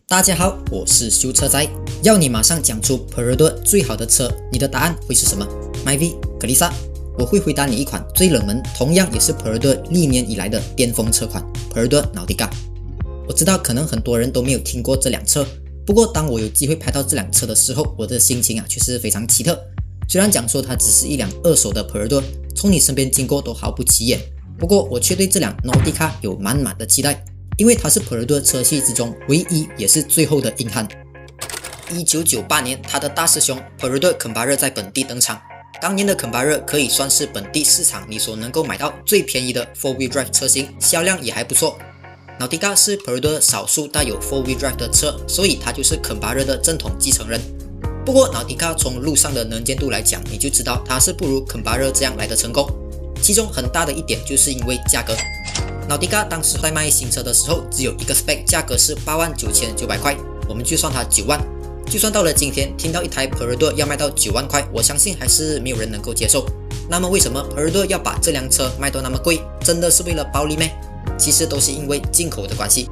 大家好，我是修车仔。要你马上讲出 Perodot 最好的车，你的答案会是什么 ？Myvi、格丽莎，我会回答你一款最冷门，同样也是 Perodot 历年以来的巅峰车款 Perodot Nautica。我知道可能很多人都没有听过这辆车，不过当我有机会拍到这辆车的时候，我的心情却是非常奇特。虽然讲说它只是一辆二手的 Perodot， 从你身边经过都毫不起眼，不过我却对这辆 Nautica 有满满的期待。因为它是 Perodot 车系之中唯一也是最后的硬汉。1998年，他的大师兄 Perodot Kembaran 在本地登场。当年的 Kembaran 可以算是本地市场你所能够买到最便宜的 4-wheel drive 车型，销量也还不错。Nautica 是 Perodot 少数带有 4-wheel drive 的车，所以它就是 Kembaran 的正统继承人。不过 Nautica 从路上的能见度来讲，你就知道它是不如 Kembaran 这样来的成功。其中很大的一点就是因为价格。Nautica 当时在卖新车的时候，只有一个 spec， 价格是89900块，我们就算它9万。就算到了今天，听到一台 Perodot 要卖到9万块，我相信还是没有人能够接受。那么为什么 Perodot 要把这辆车卖到那么贵？真的是为了暴利吗？其实都是因为进口的关系。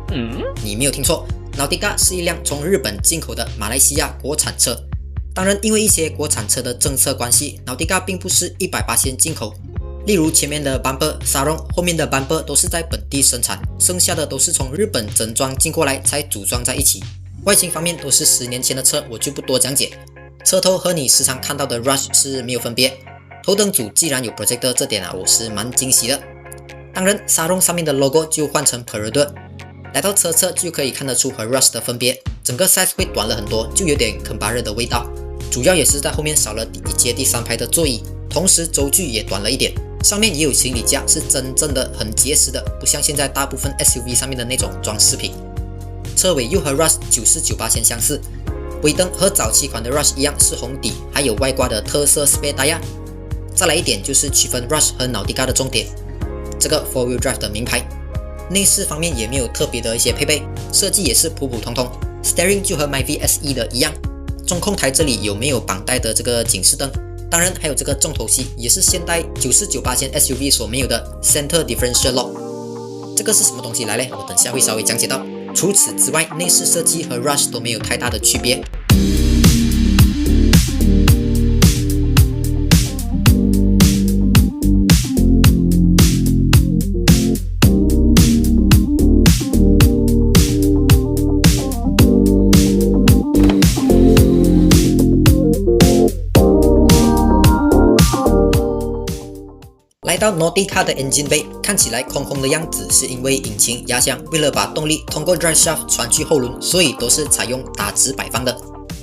你没有听错 ，Nautica 是一辆从日本进口的马来西亚国产车。当然，因为一些国产车的政策关系 ，Nautica 并不是100%进口。例如前面的 bumper、sarong， 后面的 bumper 都是在本地生产，剩下的都是从日本整装进过来才组装在一起。外形方面都是10年前的车，我就不多讲解。车头和你时常看到的 Rush 是没有分别。头灯组既然有 projector， 这点我是蛮惊喜的。当然 sarong 上面的 logo 就换成 Perodot。来到车侧就可以看得出和 Rush 的分别，整个 size 会短了很多，就有点 Kembaran 的味道。主要也是在后面少了第一节第3排的座椅，同时轴距也短了一点。上面也有行李架，是真正的很结实的，不像现在大部分 SUV 上面的那种装饰品。车尾又和 Rush 94%相似，尾灯和早期款的 Rush 一样是红底，还有外挂的特色 spare tire。再来一点就是区分 Rush 和 Nautica 的重点，这个 4-wheel drive 的名牌。内饰方面也没有特别的一些配备，设计也是普普通通。Steering 就和 Myvi SE 的一样，中控台这里有没有绑带的这个警示灯？当然还有这个重头戏，也是现代94%SUV 所没有的 Center Differential Lock。 这个是什么东西来嘞？我等下会稍微讲解到。除此之外，内饰设计和 Rush 都没有太大的区别。来到 Nautica 的 engine bay， 看起来空空的样子，是因为引擎压箱为了把动力通过 drive shaft 传去后轮，所以都是采用打直摆放的。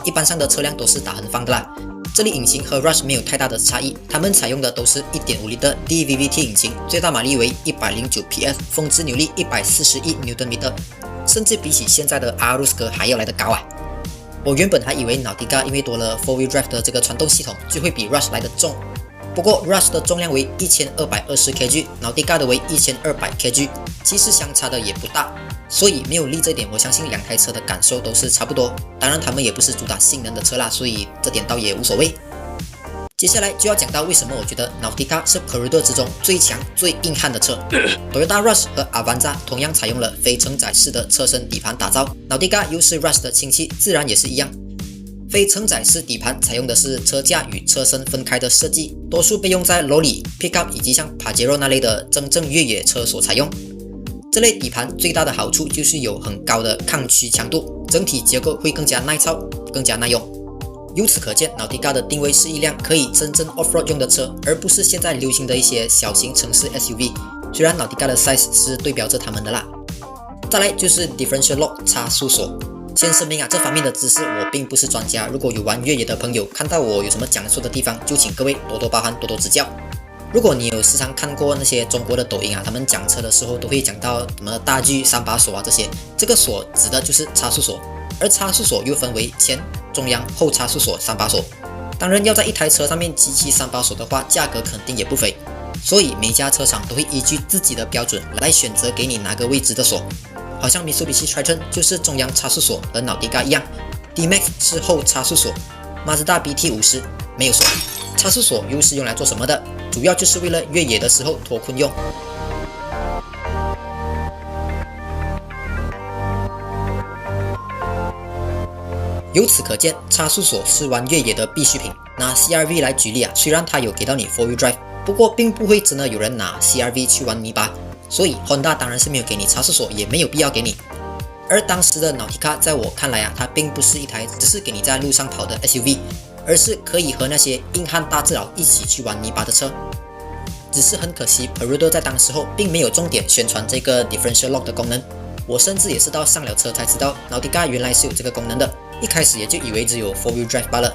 一般上的车辆都是打横放的啦。这里引擎和 Rush 没有太大的差异，他们采用的都是 1.5 升的 DVVT 引擎，最大马力为109 PS， 峰值扭力141 Nm， 甚至比起现在的 Arusk 还要来得高啊！我原本还以为 Nautica 因为多了 4-wheel drive 的这个传动系统，就会比 Rush 来得重。不过 Rush 的重量为1220kg， Nautica 的为1200kg， 其实相差的也不大，所以没有力这点，我相信两台车的感受都是差不多。当然，他们也不是主打性能的车啦，所以这点倒也无所谓。接下来就要讲到为什么我觉得 Nautica 是 Perodot 之中最强、最硬汉的车。Toyota Rush 和 Avanza 同样采用了非承载式的车身底盘打造 ，Nautica 又是 Rush 的亲戚，自然也是一样。非承载式底盘采用的是车架与车身分开的设计，多数被用在 Lorry、Pickup 以及像 Pajero 那类的真正越野车所采用。这类底盘最大的好处就是有很高的抗曲强度，整体结构会更加耐操、更加耐用。由此可见 ，Nautica 的定位是一辆可以真正 off-road 用的车，而不是现在流行的一些小型城市 SUV。虽然 Nautica 的 size 是对标着他们的啦。再来就是 Differential Lock 差速锁。先声明这方面的知识我并不是专家，如果有玩越野的朋友看到我有什么讲错的地方，就请各位多多包涵，多多指教。如果你有时常看过那些中国的抖音他们讲车的时候都会讲到什么大锯、3把锁这些，这个锁指的就是差速锁，而差速锁又分为前、中央、后差速锁3把锁。当然要在一台车上面集齐3把锁的话，价格肯定也不菲，所以每家车厂都会依据自己的标准来选择给你哪个位置的锁。好像 Mitsubishi Triton 就是中央差速锁，和 Nautica 一样 ，D-Max 是后差速锁， Mazda BT50 没有锁。差速锁又是用来做什么的？主要就是为了越野的时候脱困用。由此可见，差速锁是玩越野的必需品。拿 CR-V 来举例啊，虽然它有给到你 4 Wheel Drive， 不过并不会真的有人拿 CR-V 去玩泥巴，所以 Honda 当然是没有给你差速锁，也没有必要给你。而当时的 Nautica 在我看来啊，它并不是一台只是给你在路上跑的 SUV， 而是可以和那些硬汉大智佬一起去玩泥巴的车。只是很可惜 Perudo 在当时候并没有重点宣传这个 Differential Lock 的功能。我甚至也是到上了车才知道 Nautica 原来是有这个功能的，一开始也就以为只有 4 Wheel Drive 罢了。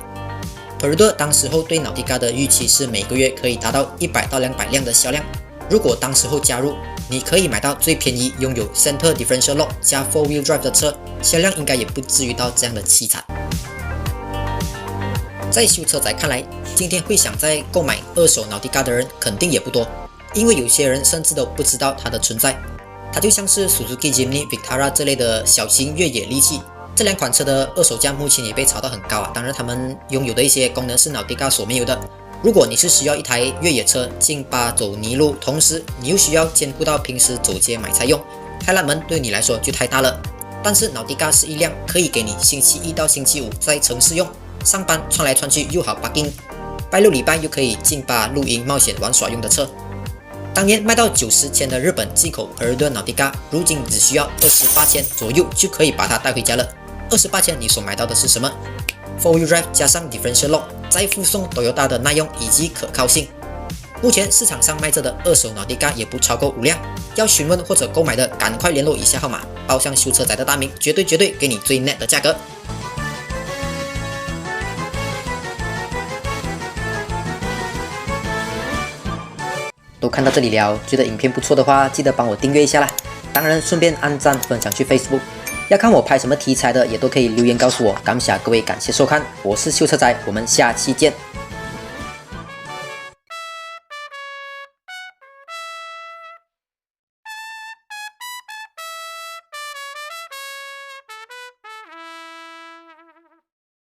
Perudo 当时候对 Nautica 的预期是每个月可以达到100到200辆的销量。如果当时候加入，你可以买到最便宜拥有 Center Differential Lock 加 4 Wheel Drive 的车，销量应该也不至于到这样的凄惨。在修车仔看来，今天会想再购买二手 Nautica 的人肯定也不多，因为有些人甚至都不知道它的存在。它就像是 Suzuki Jimny、Vitara 这类的小型越野利器，这两款车的二手价目前也被炒到很高啊。当然，他们拥有的一些功能是 Nautica 所没有的。如果你是需要一台越野车进巴走泥路，同时你又需要兼顾到平时走街买菜用，开拉门对你来说就太大了。但是 Nautica 是一辆可以给你星期一到星期五在城市用，上班穿来穿去又好 parking， 拜六礼拜又可以进巴露营冒险玩耍用的车。当年卖到90千的日本进口 Perudo Nautica， 如今只需要28千左右就可以把它带回家了。28千你所买到的是什么？4 Wheel Drive 加上 Differential Lock， 再附送 Toyota 的耐用以及可靠性。目前市场上卖着的二手 Nautica 也不超过5辆，要询问或者购买的赶快联络以下号码，报上修车仔的大名，绝对给你最 net 的价格。都看到这里了，觉得影片不错的话，记得帮我订阅一下啦。当然顺便按赞分享去 Facebook。要看我拍什么题材的，也都可以留言告诉我。感谢各位，感谢收看，我是修车仔，我们下期见。